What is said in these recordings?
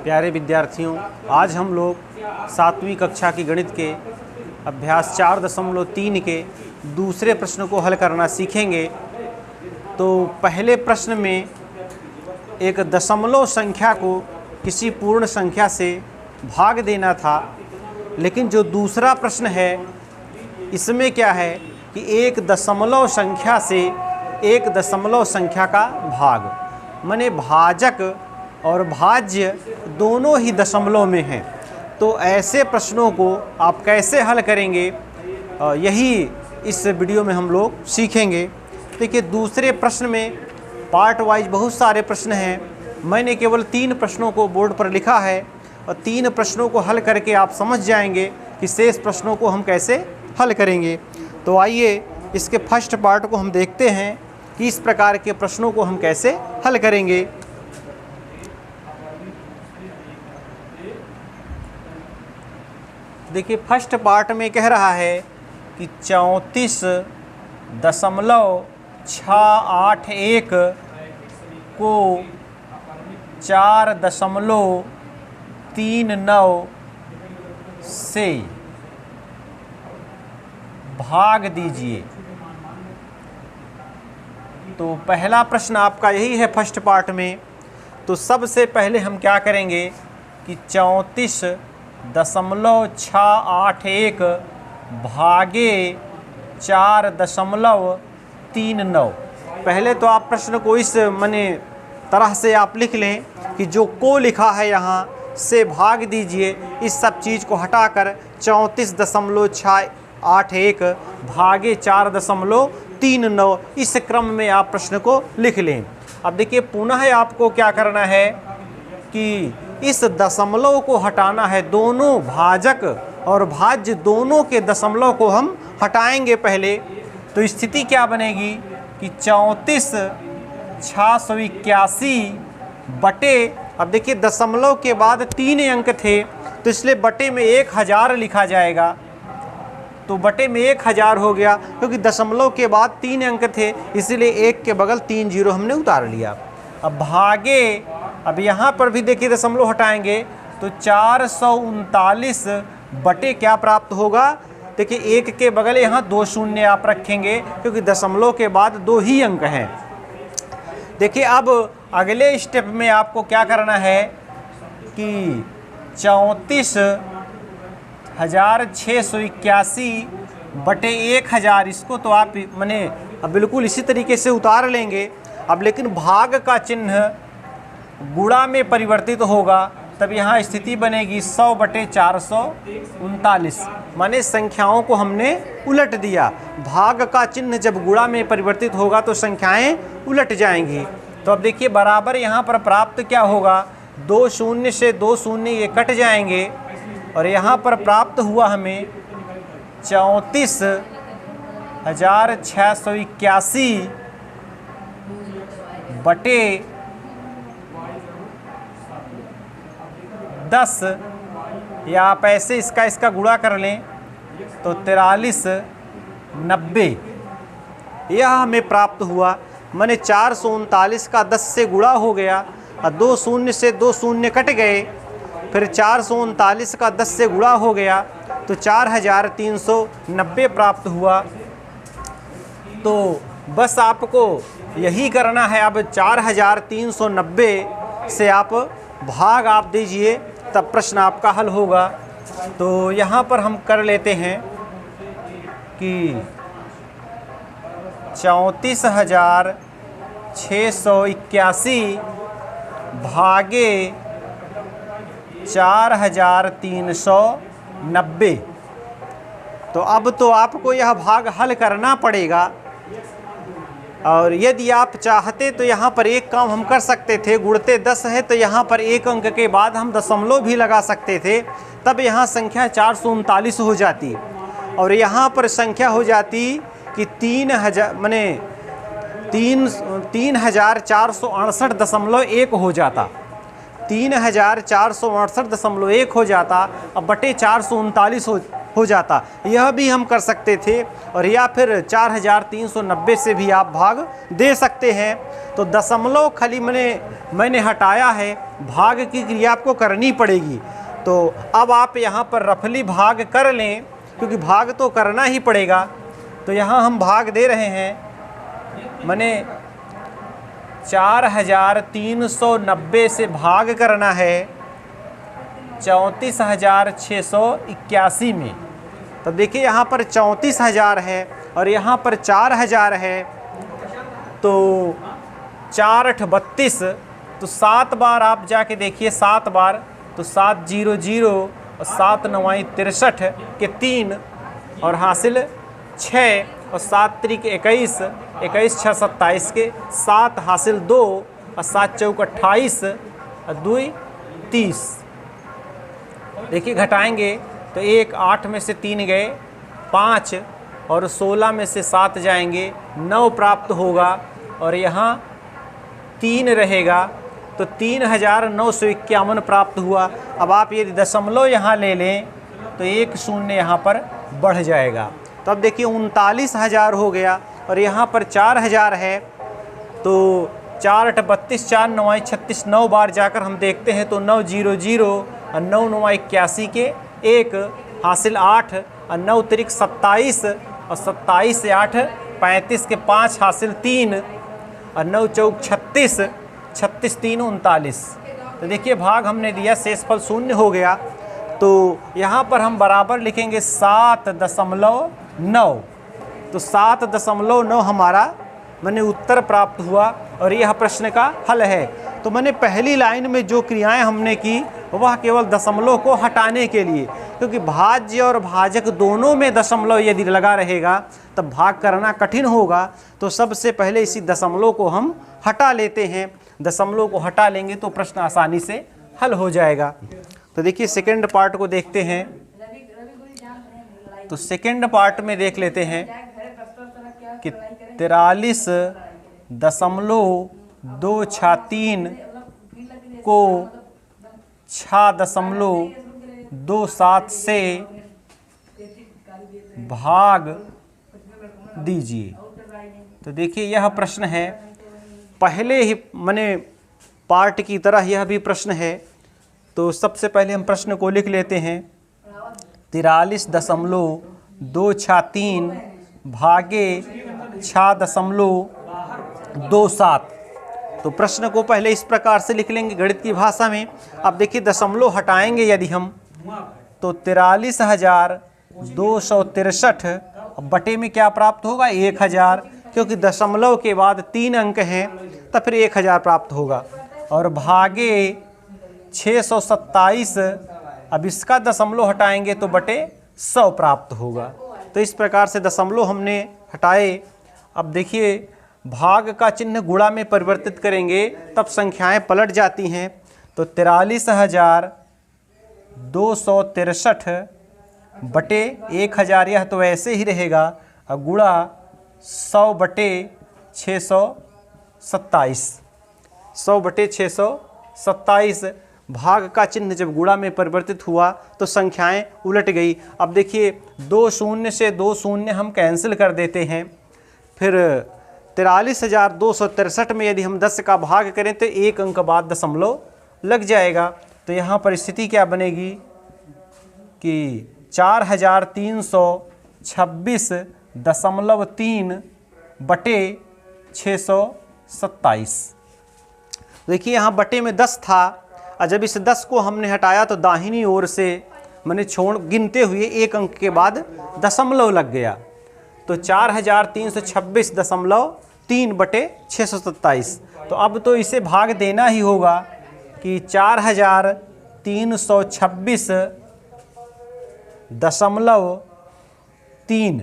प्यारे विद्यार्थियों, आज हम लोग 7वीं कक्षा की गणित के अभ्यास 4.3 के दूसरे प्रश्न को हल करना सीखेंगे। तो पहले प्रश्न में एक दशमलव संख्या को किसी पूर्ण संख्या से भाग देना था, लेकिन जो दूसरा प्रश्न है इसमें क्या है कि एक दशमलव संख्या से एक दशमलव संख्या का भाग, माने भाजक और भाज्य दोनों ही दशमलव में हैं। तो ऐसे प्रश्नों को आप कैसे हल करेंगे, यही इस वीडियो में हम लोग सीखेंगे। देखिए, दूसरे प्रश्न में पार्ट वाइज बहुत सारे प्रश्न हैं। मैंने केवल 3 प्रश्नों को बोर्ड पर लिखा है और 3 प्रश्नों को हल करके आप समझ जाएंगे कि शेष प्रश्नों को हम कैसे हल करेंगे। तो आइए इसके फर्स्ट पार्ट को हम देखते हैं कि इस प्रकार के प्रश्नों को हम कैसे हल करेंगे। देखिए, फर्स्ट पार्ट में कह रहा है कि 34.681 को 4.39 से भाग दीजिए। तो पहला प्रश्न आपका यही है फर्स्ट पार्ट में। तो सबसे पहले हम क्या करेंगे कि 34.681 भागे 4.39। पहले तो आप प्रश्न को इस तरह से आप लिख लें कि जो को लिखा है यहाँ से भाग दीजिए, इस सब चीज़ को हटाकर 34.681 भागे 4.39, इस क्रम में आप प्रश्न को लिख लें। अब देखिए, पुनः आपको क्या करना है कि इस दशमलव को हटाना है। दोनों भाजक और भाज्य दोनों के दशमलव को हम हटाएंगे पहले। तो स्थिति क्या बनेगी कि 34,681 बटे, अब देखिए दशमलव के बाद 3 अंक थे तो इसलिए बटे में 1000 लिखा जाएगा। तो बटे में 1000 हो गया, क्योंकि दशमलव के बाद 3 अंक थे इसलिए 1 के बगल 3 जीरो हमने उतार लिया। अब भागे, अब यहाँ पर भी देखिए दशमलव हटाएंगे तो 439 बटे क्या प्राप्त होगा। देखिए, 1 के बगल यहाँ 2 शून्य आप रखेंगे, क्योंकि दशमलव के बाद 2 ही अंक हैं। देखिए, अब अगले स्टेप में आपको क्या करना है कि 34,681 बटे 1000, इसको तो आप अब बिल्कुल इसी तरीके से उतार लेंगे। अब लेकिन भाग का चिन्ह गुणा में परिवर्तित होगा, तब यहाँ स्थिति बनेगी 100 बटे 439, माने संख्याओं को हमने उलट दिया। भाग का चिन्ह जब गुणा में परिवर्तित होगा तो संख्याएं उलट जाएंगी। तो अब देखिए, बराबर यहाँ पर प्राप्त क्या होगा, 2 शून्य से 2 शून्य ये कट जाएंगे और यहाँ पर प्राप्त हुआ हमें 34,681 बटे 10, या आप ऐसे इसका गुणा कर लें तो 4390 यह हमें प्राप्त हुआ। माने 439 का 10 से गुणा हो गया और 2 शून्य से 2 शून्य कट गए, फिर 439 का 10 से गुणा हो गया तो 4390 प्राप्त हुआ। तो बस आपको यही करना है। अब 4390 से आप भाग आप दीजिए, तब प्रश्न आपका हल होगा। तो यहाँ पर हम कर लेते हैं कि 34,681 भागे 4390। तो अब तो आपको यह भाग हल करना पड़ेगा। और यदि आप चाहते तो यहाँ पर एक काम हम कर सकते थे, गुणते 10 है तो यहाँ पर 1 अंक के बाद हम दशमलव भी लगा सकते थे, तब यहाँ संख्या 439 हो जाती और यहाँ पर संख्या हो जाती कि 3,468.1 हो जाता। 3,468.1 हो जाता। अब बटे 439 हो जाता। यह भी हम कर सकते थे, और या फिर 4390 से भी आप भाग दे सकते हैं। तो दशमलव खाली मैंने हटाया है, भाग की क्रिया आपको करनी पड़ेगी। तो अब आप यहाँ पर रफली भाग कर लें, क्योंकि भाग तो करना ही पड़ेगा। तो यहाँ हम भाग दे रहे हैं, 4390 से भाग करना है 34,681 में। तो देखिए यहाँ पर 34,000 है और यहाँ पर 4,000 है, तो 4 8 32, तो 7 बार आप जाके देखिए, 7 बार, तो 7 0 0 और 7 9 63 के 3 और हासिल 6 और 7 त्रिक 21, 21 6 27 के 7 हासिल 2 और 7 चौक 28 और 2 30। देखिए घटाएंगे तो 1 8 में से 3 गए 5 और 16 में से 7 जाएंगे 9 प्राप्त होगा, और यहाँ 3 रहेगा, तो 3951 प्राप्त हुआ। अब आप यदि दशमलव यहाँ ले लें तो 1 0 यहाँ पर बढ़ जाएगा। तो अब देखिए 39,000 हो गया, और यहाँ पर 4,000 है, तो 4 8 32, 4 9 36, 9 बार जाकर हम देखते हैं तो 9 0 0 और 9 9 81 के 1 हासिल 8 और 9 त्रिक 27 और 27 से 8 35 के 5 हासिल 3 और 9 चौक 36, 36 3 39। तो देखिए भाग हमने दिया, शेषफल 0 हो गया। तो यहाँ पर हम बराबर लिखेंगे 7.9। तो 7.9 हमारा उत्तर प्राप्त हुआ, और यह प्रश्न का हल है। तो पहली लाइन में जो क्रियाएं हमने की वह केवल दशमलव को हटाने के लिए, क्योंकि भाज्य और भाजक दोनों में दशमलव यदि लगा रहेगा तब भाग करना कठिन होगा। तो सबसे पहले इसी दशमलव को हम हटा लेते हैं। दशमलव को हटा लेंगे तो प्रश्न आसानी से हल हो जाएगा। तो देखिए सेकंड पार्ट को देखते हैं। तो सेकंड पार्ट में देख लेते हैं कि 43.263 को 6.27 से भाग दीजिए। तो देखिए यह प्रश्न है, पहले ही पार्ट की तरह यह भी प्रश्न है। तो सबसे पहले हम प्रश्न को लिख लेते हैं। 43.263 भागे 6.27। तो प्रश्न को पहले इस प्रकार से लिख लेंगे गणित की भाषा में। अब देखिए दशमलव हटाएंगे यदि हम, तो 43,263 बटे में क्या प्राप्त होगा, 1,000, क्योंकि दशमलव के बाद 3 अंक हैं, तब फिर 1,000 प्राप्त होगा। और भागे 627, अब इसका दशमलव हटाएंगे तो बटे 100 प्राप्त होगा। तो इस प्रकार से दशमलव हमने हटाए। अब देखिए भाग का चिन्ह गुणा में परिवर्तित करेंगे तब संख्याएं पलट जाती हैं। तो 43,263 बटे 1,000, यह तो ऐसे ही रहेगा, और गुणा 100 बटे 627, 100 बटे 627। भाग का चिन्ह जब गुणा में परिवर्तित हुआ तो संख्याएं उलट गई। अब देखिए 2 0 से 2 0 हम कैंसिल कर देते हैं। फिर 43,263 में यदि हम 10 का भाग करें तो 1 अंक बाद दशमलव लग जाएगा। तो यहाँ पर स्थिति क्या बनेगी कि 4,326.3 बटे 627। देखिए यहाँ बटे में 10 था, और जब इस 10 को हमने हटाया तो दाहिनी ओर से छोड़ गिनते हुए 1 अंक के बाद दशमलव लग गया। तो 4,326.3 बटे 627। तो अब तो इसे भाग देना ही होगा कि 4,326.3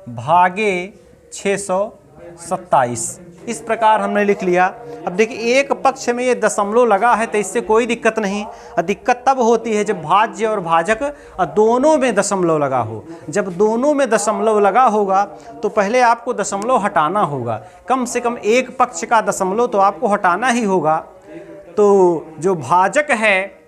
भागे 627। इस प्रकार हमने लिख लिया। अब देखिए एक पक्ष में ये दशमलव लगा है तो इससे कोई दिक्कत नहीं। दिक्कत तब होती है जब भाज्य और भाजक दोनों में दशमलव लगा हो। जब दोनों में दशमलव लगा होगा तो पहले आपको दशमलव हटाना होगा। कम से कम एक पक्ष का दशमलव तो आपको हटाना ही होगा। तो जो भाजक है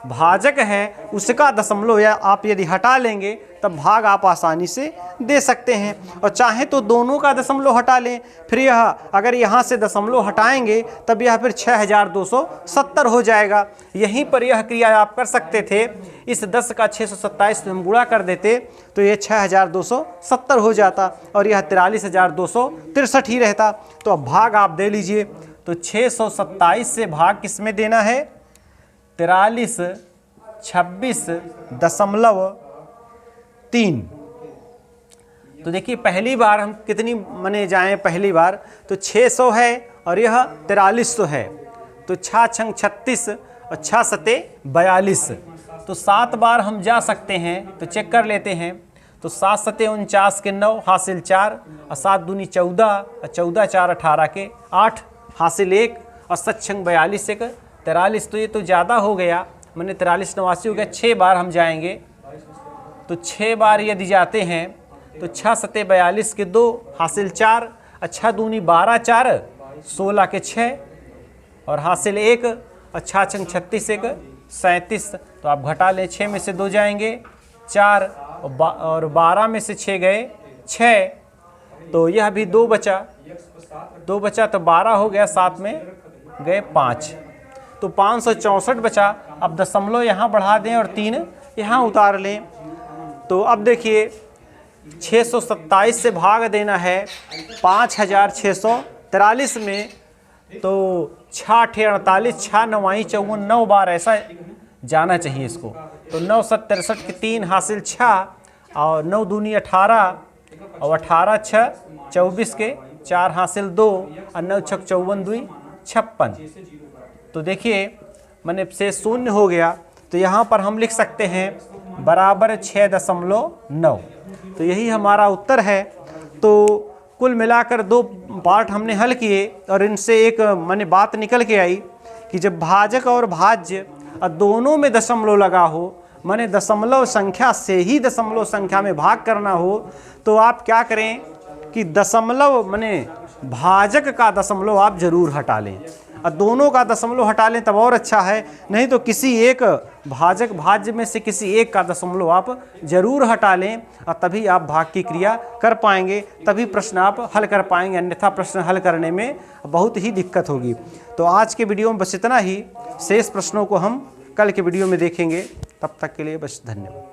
भाजक है उसका दशमलव या आप यदि हटा लेंगे तब भाग आप आसानी से दे सकते हैं। और चाहे तो दोनों का दशमलव हटा लें, फिर यह अगर यहाँ से दशमलव हटाएंगे तब यह फिर 6270 हो जाएगा। यहीं पर यह क्रिया आप कर सकते थे, इस 10 का 627 से हम गुणा कर देते तो यह 6270 हो जाता और यह 43263 ही रहता। तो अब भाग आप दे लीजिए। तो 627 से भाग किस में देना है? 4326.3। तो देखिए पहली बार हम कितनी मने जाएं, पहली बार तो 600 है और यह 4300 है, तो 6 छंग 36 और 6 सते 42, तो 7 बार हम जा सकते हैं। तो चेक कर लेते हैं। तो 7 सते 49 के 9 हासिल 4 और 7 दूनी 14 और 14 4 18 के 8 हासिल 1 और 7 छंग 42 एक 43। तो ये तो ज़्यादा हो गया, मैंने 43 89 हो गया। 6 बार हम जाएंगे, तो 6 बार यदि जाते हैं तो 6 सते 42 के 2 हासिल 4 और 6 दूनी 12 4 16 के 6 और हासिल 1 और 6 छंग 36 एक 37। तो आप घटा लें, 6 में से 2 जाएंगे 4 और 12 में से 6 गए 6, तो यह भी 2 बचा तो 12 हो गया, 7 में गए 5, तो 564 बचा। अब दशमलव यहाँ बढ़ा दें और 3 यहाँ उतार लें। तो अब देखिए 627 से भाग देना है 5643 में, तो 6 8 48 6 9 54 9 बार ऐसा जाना चाहिए इसको। तो 9 7 63 के 3 हासिल 6 और 9 दूनी 18 और 18 6 24 के 4 हासिल 2 और 9 6 54 2 56। तो देखिए मैंने से 0 हो गया, तो यहाँ पर हम लिख सकते हैं बराबर 6.9। तो यही हमारा उत्तर है। तो कुल मिलाकर 2 पार्ट हमने हल किए और इनसे एक मैंने बात निकल के आई कि जब भाजक और भाज्य दोनों में दशमलव लगा हो, माने दशमलव संख्या से ही दशमलव संख्या में भाग करना हो, तो आप क्या करें कि दशमलव माने भाजक का दशमलव आप जरूर हटा लें और दोनों का दशमलव हटा लें तब और अच्छा है। नहीं तो किसी एक भाजक भाज्य में से किसी एक का दशमलव आप जरूर हटा लें और तभी आप भाग की क्रिया कर पाएंगे, तभी प्रश्न आप हल कर पाएंगे, अन्यथा प्रश्न हल करने में बहुत ही दिक्कत होगी। तो आज के वीडियो में बस इतना ही, शेष प्रश्नों को हम कल के वीडियो में देखेंगे। तब तक के लिए बस धन्यवाद।